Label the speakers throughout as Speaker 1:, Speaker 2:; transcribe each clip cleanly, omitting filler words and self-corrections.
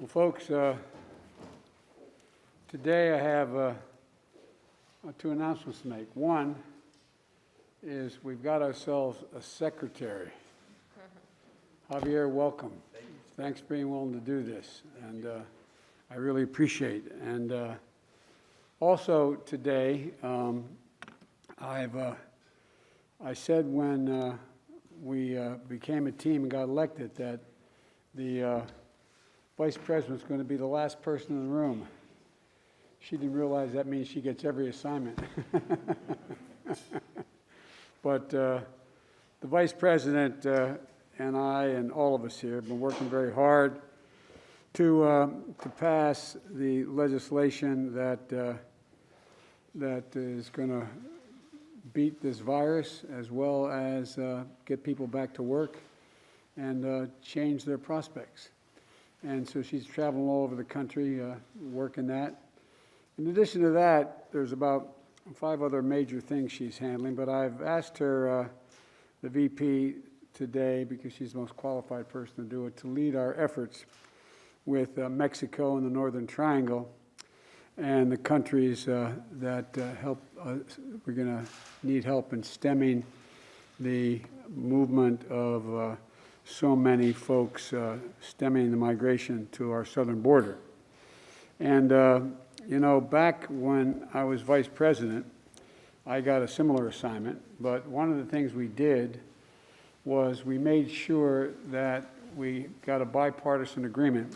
Speaker 1: Well, folks, today I have two announcements to make. One is we've got ourselves a secretary. Javier, welcome. Thanks for being willing to do this, and I really appreciate it. And also today, I said when we became a team and got elected that the Vice President's going to be the last person in the room. She didn't realize that means she gets every assignment. But the Vice President and I and all of us here have been working very hard to pass the legislation that is going to beat this virus, as well as get people back to work and change their prospects. And so she's traveling all over the country working that. In addition to that, there's about 5 other major things she's handling, but I've asked her, the VP today, because she's the most qualified person to do it, to lead our efforts with Mexico and the Northern Triangle and the countries that help. We're going to need help in stemming the movement of so many folks stemming the migration to our southern border. And, you know, back when I was vice president, I got a similar assignment, but one of the things we did was we made sure that we got a bipartisan agreement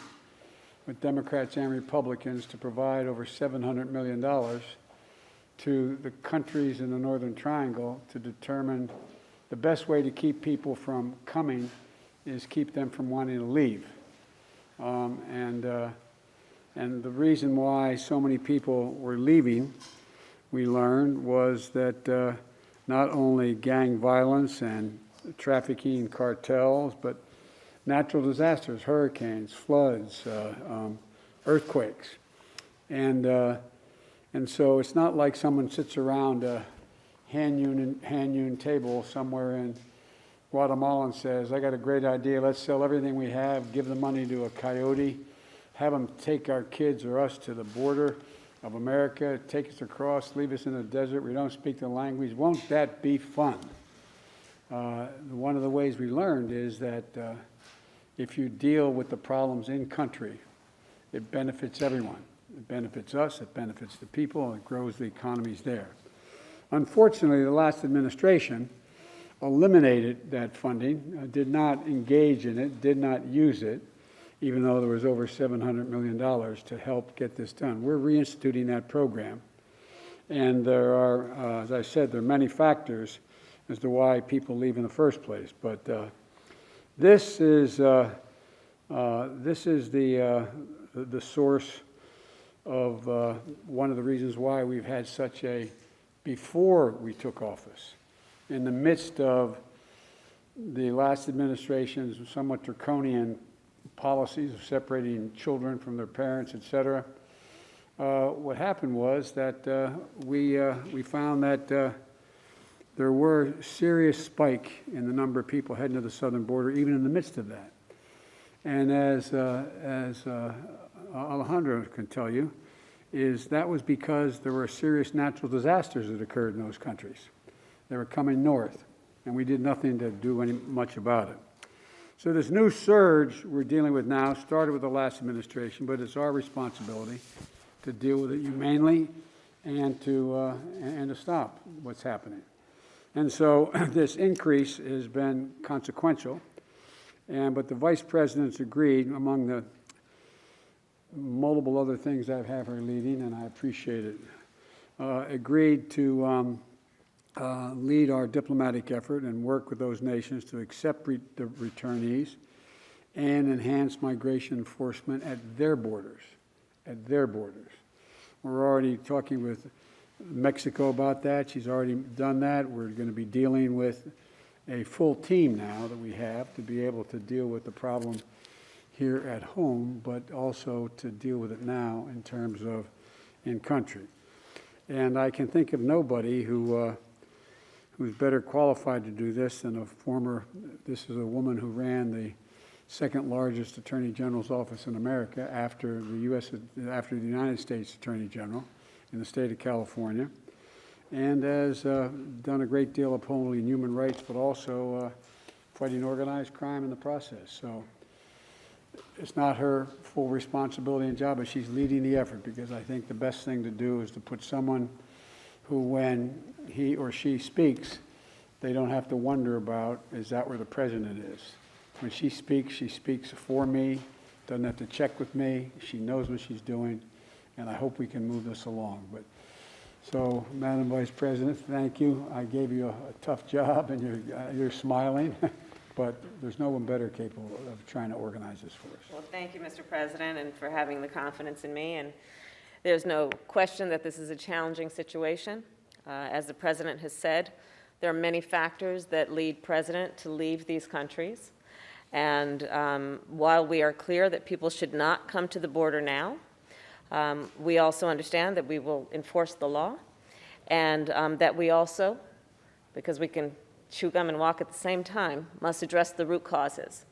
Speaker 1: with Democrats and Republicans to provide over $700 million to the countries in the Northern Triangle to determine the best way to keep people from coming is keep them from wanting to leave. And the reason why so many people were leaving, we learned, was that not only gang violence and trafficking cartels, but natural disasters, hurricanes, floods, earthquakes. And so it's not like someone sits around a hand-hewn table somewhere in Guatemala and says, I got a great idea, let's sell everything we have, give the money to a coyote, have them take our kids or us to the border of America, take us across, leave us in the desert, we don't speak the language. Won't that be fun? One of the ways we learned is that if you deal with the problems in country, it benefits everyone. It benefits us, it benefits the people, it grows the economies there. Unfortunately, the last administration eliminated that funding, did not engage in it, did not use it, even though there was over $700 million to help get this done. We're reinstituting that program. And there are, as I said, there are many factors as to why people leave in the first place. But this is the source of one of the reasons why we've had such a, before we took office, in the midst of the last administration's somewhat draconian policies of separating children from their parents, et cetera, what happened was that we found that there were serious spike in the number of people heading to the southern border, even in the midst of that. And as Alejandro can tell you, is that was because there were serious natural disasters that occurred in those countries. They were coming north, and we did nothing to do much about it. So this new surge we're dealing with now started with the last administration, but it's our responsibility to deal with it humanely and to stop what's happening. And so this increase has been consequential, but the Vice President's agreed, among the multiple other things I have her leading, and I appreciate it, agreed to lead our diplomatic effort and work with those nations to accept the returnees and enhance migration enforcement at their borders, We're already talking with Mexico about that. She's already done that. We're going to be dealing with a full team now that we have to be able to deal with the problem here at home, but also to deal with it now in terms of in country. And I can think of nobody who's better qualified to do this than this is a woman who ran the second largest Attorney General's office in America after the United States Attorney General in the state of California, and has done a great deal upholding human rights, but also fighting organized crime in the process. So it's not her full responsibility and job, but she's leading the effort, because I think the best thing to do is to put someone who, when he or she speaks, they don't have to wonder about, is that where the president is? When she speaks for me, doesn't have to check with me, she knows what she's doing, and I hope we can move this along. So, Madam Vice President, thank you. I gave you a tough job, and you're smiling, but there's no one better capable of trying to organize this for us.
Speaker 2: Well, thank you, Mr. President, and for having the confidence in me. And there's no question that this is a challenging situation. As the President has said, there are many factors that lead President to leave these countries. And while we are clear that people should not come to the border now, we also understand that we will enforce the law, and that we also, because we can chew gum and walk at the same time, must address the root causes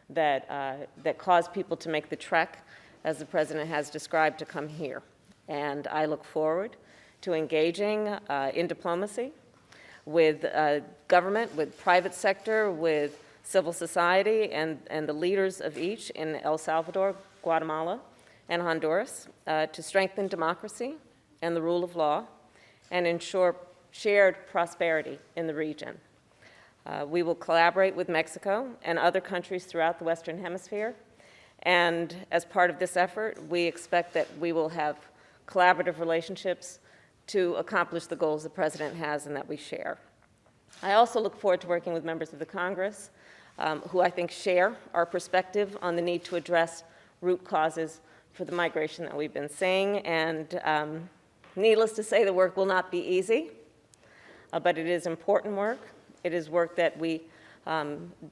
Speaker 2: that cause people to make the trek, as the President has described, to come here. And I look forward to engaging in diplomacy with government, with private sector, with civil society, and the leaders of each in El Salvador, Guatemala, and Honduras to strengthen democracy and the rule of law and ensure shared prosperity in the region. We will collaborate with Mexico and other countries throughout the Western Hemisphere, and as part of this effort, we expect that we will have collaborative relationships to accomplish the goals the President has and that we share. I also look forward to working with members of the Congress who I think share our perspective on the need to address root causes for the migration that we've been seeing. And needless to say, the work will not be easy, but it is important work. It is work that we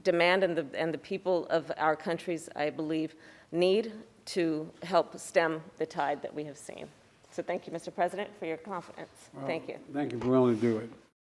Speaker 2: demand and the people of our countries, I believe, need to help stem the tide that we have seen. So thank you, Mr. President, for your confidence.
Speaker 1: Well,
Speaker 2: thank you.
Speaker 1: Thank you for willing to do it.